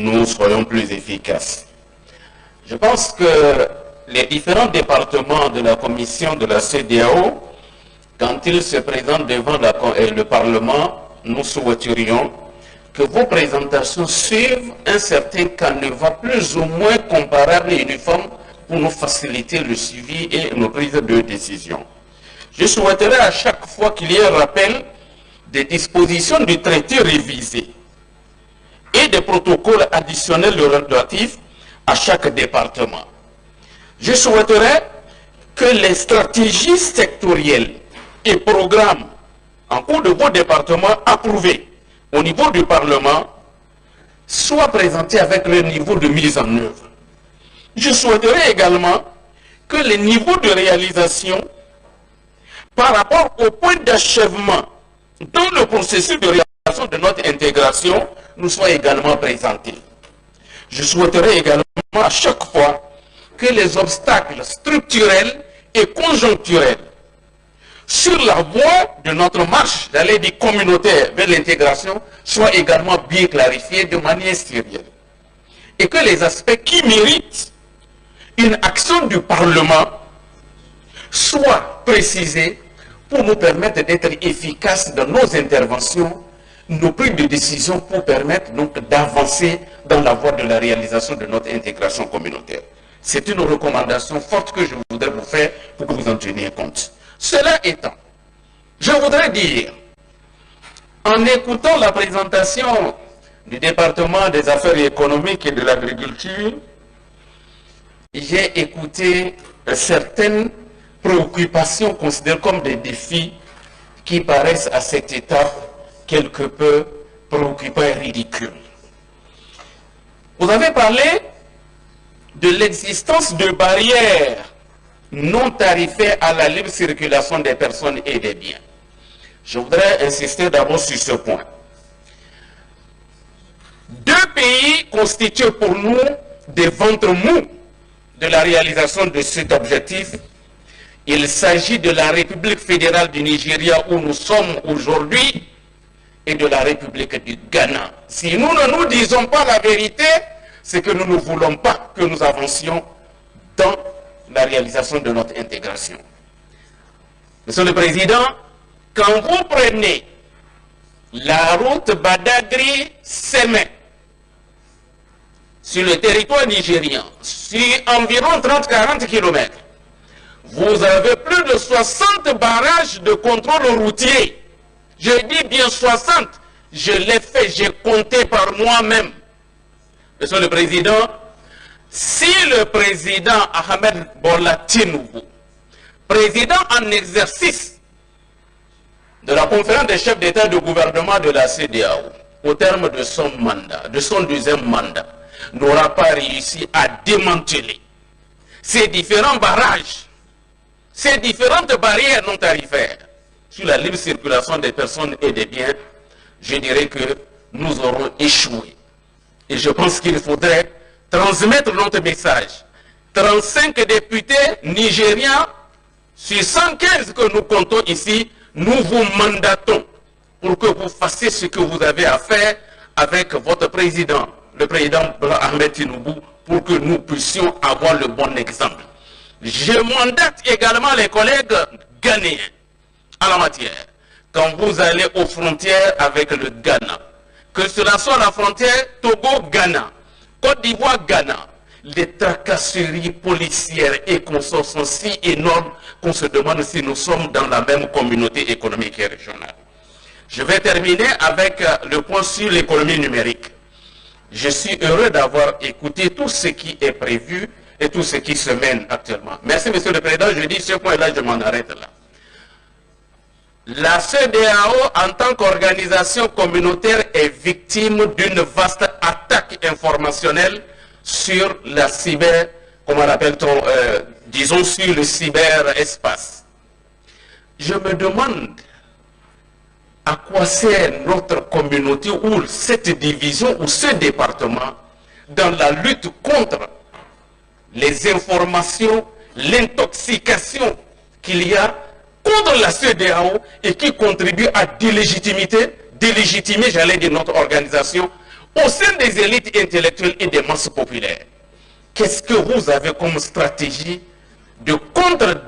nous soyons plus efficaces. Je pense que les différents départements de la commission de la CEDEAO, quand ils se présentent devant le Parlement, nous souhaiterions que vos présentations suivent un certain canevas plus ou moins comparable et uniforme pour nous faciliter le suivi et nos prises de décision. Je souhaiterais à chaque fois qu'il y ait un rappel des dispositions du traité révisé et des protocoles additionnels relatifs à chaque département. Je souhaiterais que les stratégies sectorielles et programmes en cours de vos départements approuvés au niveau du Parlement soient présentés avec le niveau de mise en œuvre. Je souhaiterais également que les niveaux de réalisation par rapport au point d'achèvement dans le processus de réalisation de notre intégration nous soient également présentés. Je souhaiterais également à chaque fois que les obstacles structurels et conjoncturels sur la voie de notre marche d'aller du communautaire vers l'intégration soient également bien clarifiés de manière sérieuse. Et que les aspects qui méritent une action du Parlement soient précisés pour nous permettre d'être efficaces dans nos interventions, nos prises de décision pour permettre donc d'avancer dans la voie de la réalisation de notre intégration communautaire. C'est une recommandation forte que je voudrais vous faire pour que vous en teniez compte. Cela étant, je voudrais dire, en écoutant la présentation du département des affaires économiques et de l'agriculture, j'ai écouté certaines préoccupations considérées comme des défis qui paraissent à cette étape quelque peu préoccupants et ridicules. Vous avez parlé de l'existence de barrières non tarifaires à la libre circulation des personnes et des biens. Je voudrais insister d'abord sur ce point. Deux pays constituent pour nous des ventres mous de la réalisation de cet objectif. Il s'agit de la République fédérale du Nigeria où nous sommes aujourd'hui et de la République du Ghana. Si nous ne nous disons pas la vérité, c'est que nous ne voulons pas que nous avancions dans la réalisation de notre intégration. Monsieur le Président, quand vous prenez la route Badagry-Sémé sur le territoire nigérien, sur environ 30-40 km, vous avez plus de 60 barrages de contrôle routier. Je dis bien 60, je l'ai fait, j'ai compté par moi-même. Monsieur le Président, si le président Ahmed Bola Tinubu, président en exercice de la conférence des chefs d'État et de gouvernement de la CEDEAO, au terme de son mandat, de son deuxième mandat, n'aura pas réussi à démanteler ces différents barrages, ces différentes barrières non tarifaires sur la libre circulation des personnes et des biens, je dirais que nous aurons échoué. Et je pense qu'il faudrait transmettre notre message. 35 députés nigériens sur 115 que nous comptons ici, nous vous mandatons pour que vous fassiez ce que vous avez à faire avec votre président, le président Ahmed Tinubu, pour que nous puissions avoir le bon exemple. Je mandate également les collègues ghanéens à la matière. Quand vous allez aux frontières avec le Ghana, que cela soit la frontière Togo-Ghana, Côte d'Ivoire-Ghana, les tracasseries policières et consorts sont si énormes qu'on se demande si nous sommes dans la même communauté économique et régionale. Je vais terminer avec le point sur l'économie numérique. Je suis heureux d'avoir écouté tout ce qui est prévu et tout ce qui se mène actuellement. Merci, Monsieur le Président. Je dis ce point-là, je m'en arrête là. La CEDEAO, en tant qu'organisation communautaire, est victime d'une vaste attaque informationnelle sur la cyber, comment l'appelle-t-on, disons sur le cyberespace. Je me demande à quoi sert notre communauté ou cette division ou ce département dans la lutte contre les informations, l'intoxication qu'il y a contre la CEDEAO et qui contribue à délégitimer, j'allais dire, notre organisation au sein des élites intellectuelles et des masses populaires. Qu'est-ce que vous avez comme stratégie de contre